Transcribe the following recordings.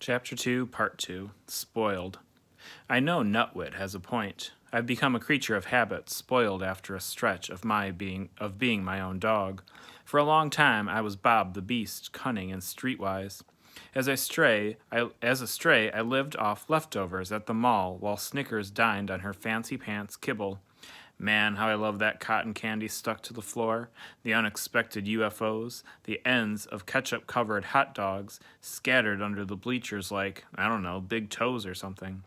Chapter 2, Part 2, Spoiled. I know Nutwit has a point. I've become a creature of habit, spoiled after a stretch of being my own dog. For a long time I was Bob the Beast, cunning and streetwise. As a stray, I lived off leftovers at the mall while Snickers dined on her fancy pants kibble. Man, how I love that cotton candy stuck to the floor, the unexpected UFOs, the ends of ketchup covered hot dogs scattered under the bleachers like, I don't know, big toes or something.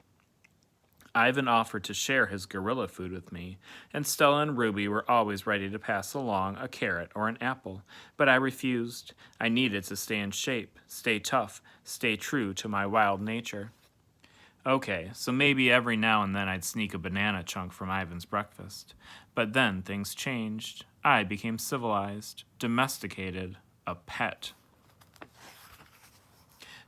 Ivan offered to share his gorilla food with me, and Stella and Ruby were always ready to pass along a carrot or an apple, but I refused. I needed to stay in shape, stay tough, stay true to my wild nature. Okay, so maybe every now and then I'd sneak a banana chunk from Ivan's breakfast. But then things changed. I became civilized, domesticated, a pet.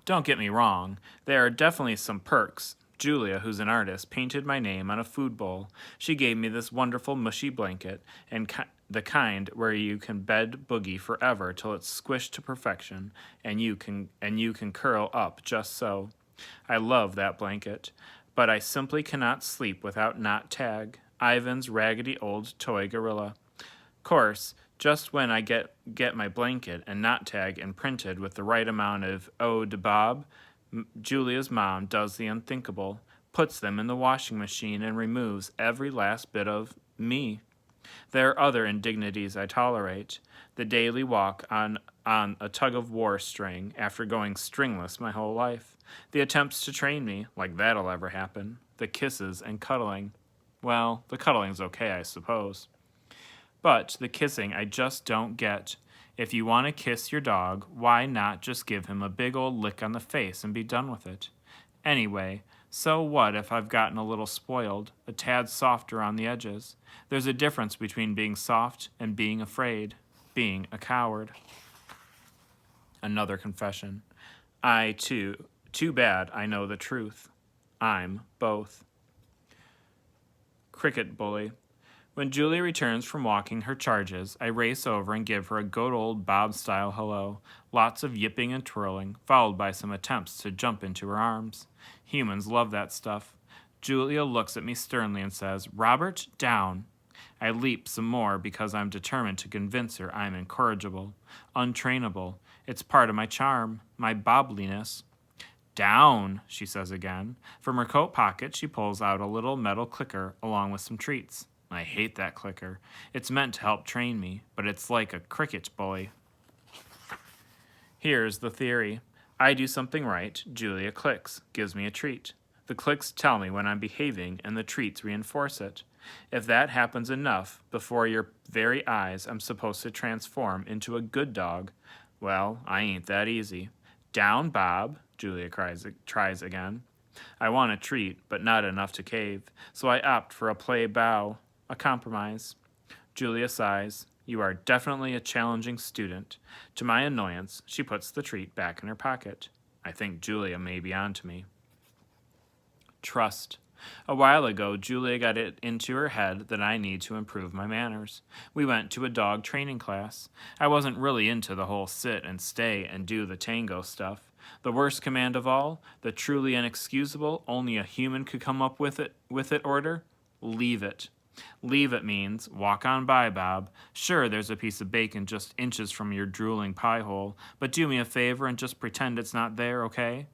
Don't get me wrong, there are definitely some perks. Julia, who's an artist, painted my name on a food bowl. She gave me this wonderful mushy blanket, and the kind where you can bed Boogie forever till it's squished to perfection, and you can curl up just so. I love that blanket, but I simply cannot sleep without Not Tag, Ivan's raggedy old toy gorilla. Course, just when I get my blanket and Not Tag imprinted with the right amount of Eau de Bob, Julia's mom does the unthinkable, puts them in the washing machine and removes every last bit of me. There are other indignities I tolerate. The daily walk on a tug-of-war string after going stringless my whole life. The attempts to train me, like that'll ever happen. The kisses and cuddling. Well, the cuddling's okay, I suppose. But the kissing I just don't get. If you want to kiss your dog, why not just give him a big old lick on the face and be done with it? Anyway, so what if I've gotten a little spoiled, a tad softer on the edges? There's a difference between being soft and being afraid, being a coward. Another confession. Too bad I know the truth. I'm both. Cricket bully. When Julia returns from walking her charges, I race over and give her a good old Bob-style hello, lots of yipping and twirling, followed by some attempts to jump into her arms. Humans love that stuff. Julia looks at me sternly and says, "Robert, down." I leap some more because I'm determined to convince her I'm incorrigible, untrainable. It's part of my charm, my bobliness. "Down," she says again. From her coat pocket, she pulls out a little metal clicker along with some treats. I hate that clicker. It's meant to help train me, but it's like a cricket bully. Here's the theory. I do something right, Julia clicks, gives me a treat. The clicks tell me when I'm behaving, and the treats reinforce it. If that happens enough, before your very eyes, I'm supposed to transform into a good dog. Well, I ain't that easy. "Down, Bob," Julia tries again. I want a treat, but not enough to cave, so I opt for a play bow, a compromise. Julia sighs. You are definitely a challenging student. To my annoyance, she puts the treat back in her pocket. I think Julia may be on to me. Trust. A while ago, Julia got it into her head that I need to improve my manners. We went to a dog training class. I wasn't really into the whole sit and stay and do the tango stuff. The worst command of all, the truly inexcusable, only a human could come up with it order, leave it. Leave it means, walk on by, Bob. Sure, there's a piece of bacon just inches from your drooling pie hole, but do me a favor and just pretend it's not there, okay?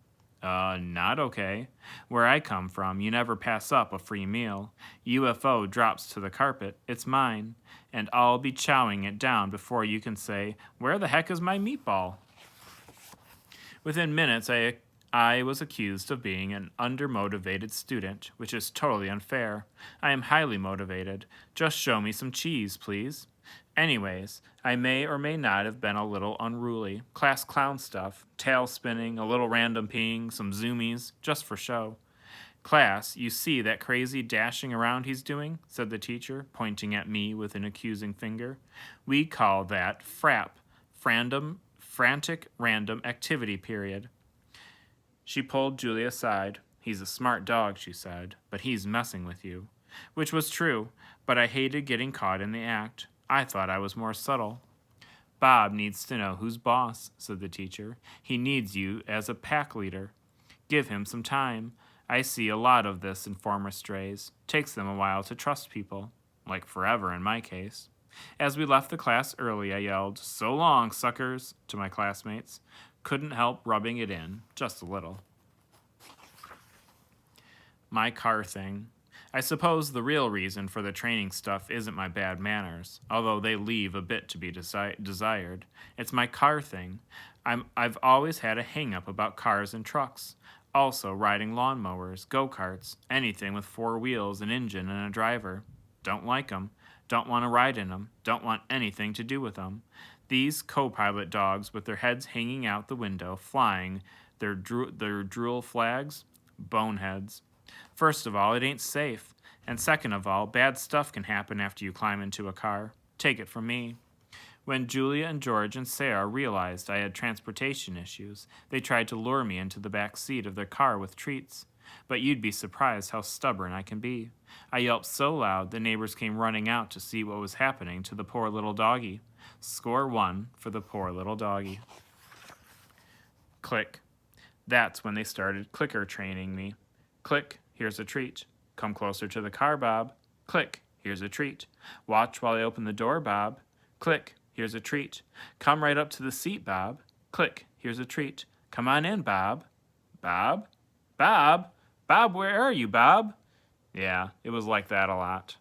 Not okay. Where I come from, you never pass up a free meal. UFO drops to the carpet, it's mine, and I'll be chowing it down before you can say, "Where the heck is my meatball?" Within minutes, I was accused of being an undermotivated student, which is totally unfair. I am highly motivated. Just show me some cheese, please. Anyways, I may or may not have been a little unruly. Class clown stuff, tail spinning, a little random peeing, some zoomies, just for show. "Class, you see that crazy dashing around he's doing?" said the teacher, pointing at me with an accusing finger. "We call that frantic random activity period." She pulled Julia aside. "He's a smart dog," she said, "but he's messing with you." Which was true, but I hated getting caught in the act. I thought I was more subtle. "Bob needs to know who's boss," said the teacher. "He needs you as a pack leader." Give him some time. I see a lot of this in former strays. Takes them a while to trust people. Like forever in my case. As we left the class early, I yelled, "So long, suckers," to my classmates. Couldn't help rubbing it in, just a little. My car thing. I suppose the real reason for the training stuff isn't my bad manners, although they leave a bit to be desired. It's my car thing. I've always had a hang-up about cars and trucks. Also, riding lawnmowers, go-karts, anything with 4 wheels, an engine, and a driver. Don't like 'em. Don't want to ride in 'em. Don't want anything to do with 'em. These co-pilot dogs with their heads hanging out the window, flying their drool flags, boneheads. First of all, it ain't safe. And second of all, bad stuff can happen after you climb into a car. Take it from me. When Julia and George and Sarah realized I had transportation issues, they tried to lure me into the back seat of their car with treats. But you'd be surprised how stubborn I can be. I yelped so loud the neighbors came running out to see what was happening to the poor little doggy. Score 1 for the poor little doggy. Click. That's when they started clicker training me. Click, here's a treat. Come closer to the car, Bob. Click, here's a treat. Watch while I open the door, Bob. Click, here's a treat. Come right up to the seat, Bob. Click, here's a treat. Come on in, Bob. Bob? Bob? Bob, where are you, Bob? Yeah, it was like that a lot.